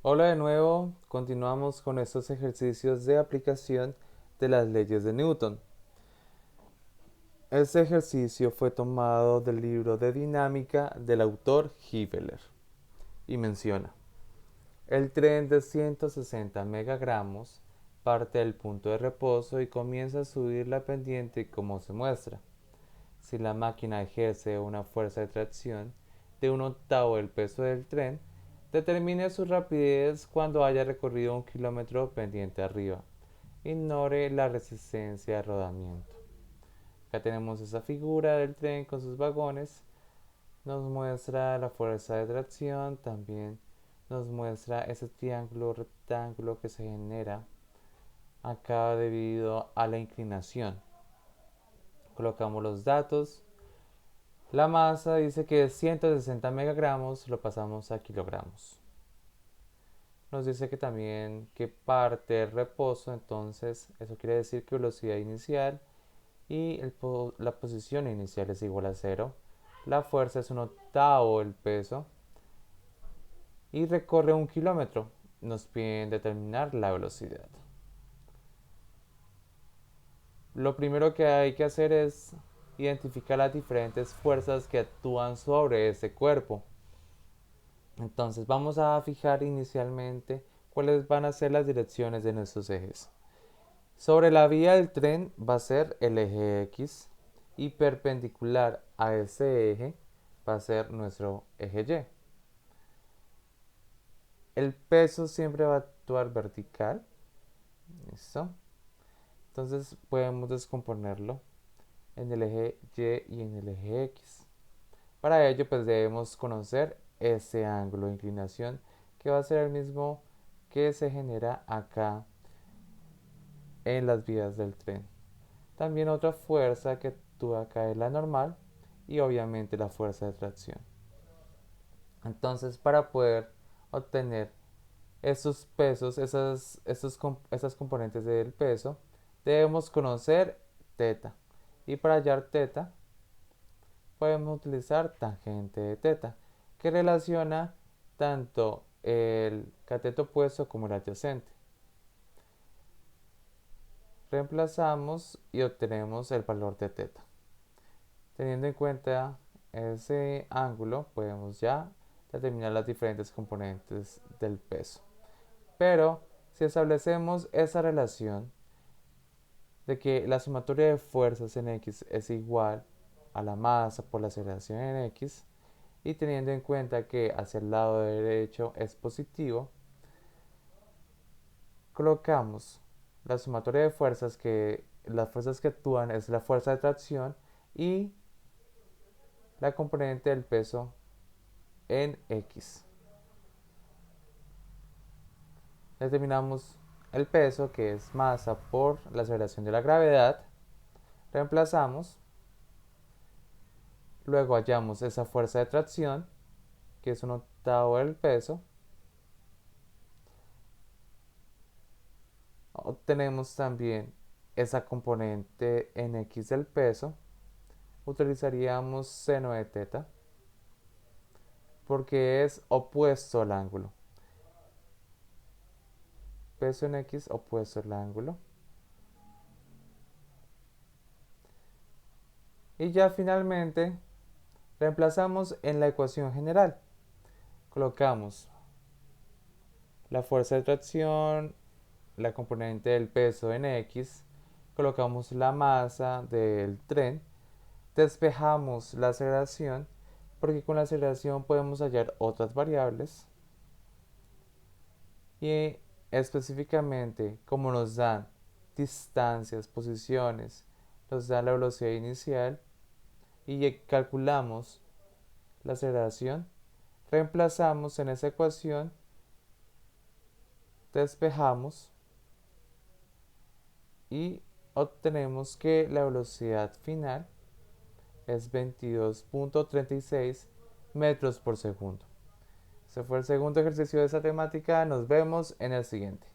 Hola de nuevo, continuamos con estos ejercicios de aplicación de las leyes de Newton. Este ejercicio fue tomado del libro de dinámica del autor Hifeler y menciona: el tren de 160 megagramos parte del punto de reposo y comienza a subir la pendiente como se muestra. Si la máquina ejerce una fuerza de tracción de un octavo del peso del tren, determine su rapidez cuando haya recorrido 1 kilómetro pendiente arriba. Ignore la resistencia de rodamiento. Acá tenemos esa figura del tren con sus vagones. Nos muestra la fuerza de tracción, también nos muestra ese triángulo rectángulo que se genera acá debido a la inclinación. Colocamos los datos. La masa dice que es 160 megagramos, lo pasamos a kilogramos. Nos dice que también que parte el reposo, entonces eso quiere decir que velocidad inicial y la posición inicial es igual a cero. La fuerza es un octavo del peso y recorre 1 kilómetro. Nos piden determinar la velocidad. Lo primero que hay que hacer es identificar las diferentes fuerzas que actúan sobre ese cuerpo. Entonces vamos a fijar inicialmente cuáles van a ser las direcciones de nuestros ejes. Sobre la vía del tren va a ser el eje X y perpendicular a ese eje va a ser nuestro eje Y. El peso siempre va a actuar vertical. ¿Listo? Entonces podemos descomponerlo en el eje Y y en el eje X. Para ello pues debemos conocer ese ángulo de inclinación que va a ser el mismo que se genera acá en las vías del tren. También otra fuerza que actúa acá es la normal y obviamente la fuerza de tracción. Entonces para poder obtener esos pesos, esas componentes del peso, debemos conocer teta. Y para hallar teta podemos utilizar tangente de teta, que relaciona tanto el cateto opuesto como el adyacente. Reemplazamos y obtenemos el valor de teta. Teniendo en cuenta ese ángulo, podemos ya determinar las diferentes componentes del peso. Pero si establecemos esa relación de que la sumatoria de fuerzas en X es igual a la masa por la aceleración en X, y teniendo en cuenta que hacia el lado derecho es positivo, colocamos la sumatoria de fuerzas, que las fuerzas que actúan es la fuerza de tracción y la componente del peso en X. Determinamos el peso, que es masa por la aceleración de la gravedad. Reemplazamos. Luego hallamos esa fuerza de tracción, que es un octavo del peso. Obtenemos también esa componente en X del peso. Utilizaríamos seno de teta porque es opuesto al ángulo. Peso en X opuesto al ángulo. Y ya finalmente reemplazamos en la ecuación general. Colocamos la fuerza de tracción, la componente del peso en X, colocamos la masa del tren, despejamos la aceleración, porque con la aceleración podemos hallar otras variables, y específicamente como nos dan distancias, posiciones, nos dan la velocidad inicial y calculamos la aceleración, reemplazamos en esa ecuación, despejamos y obtenemos que la velocidad final es 22.36 metros por segundo. Ese fue el segundo ejercicio de esta temática. Nos vemos en el siguiente.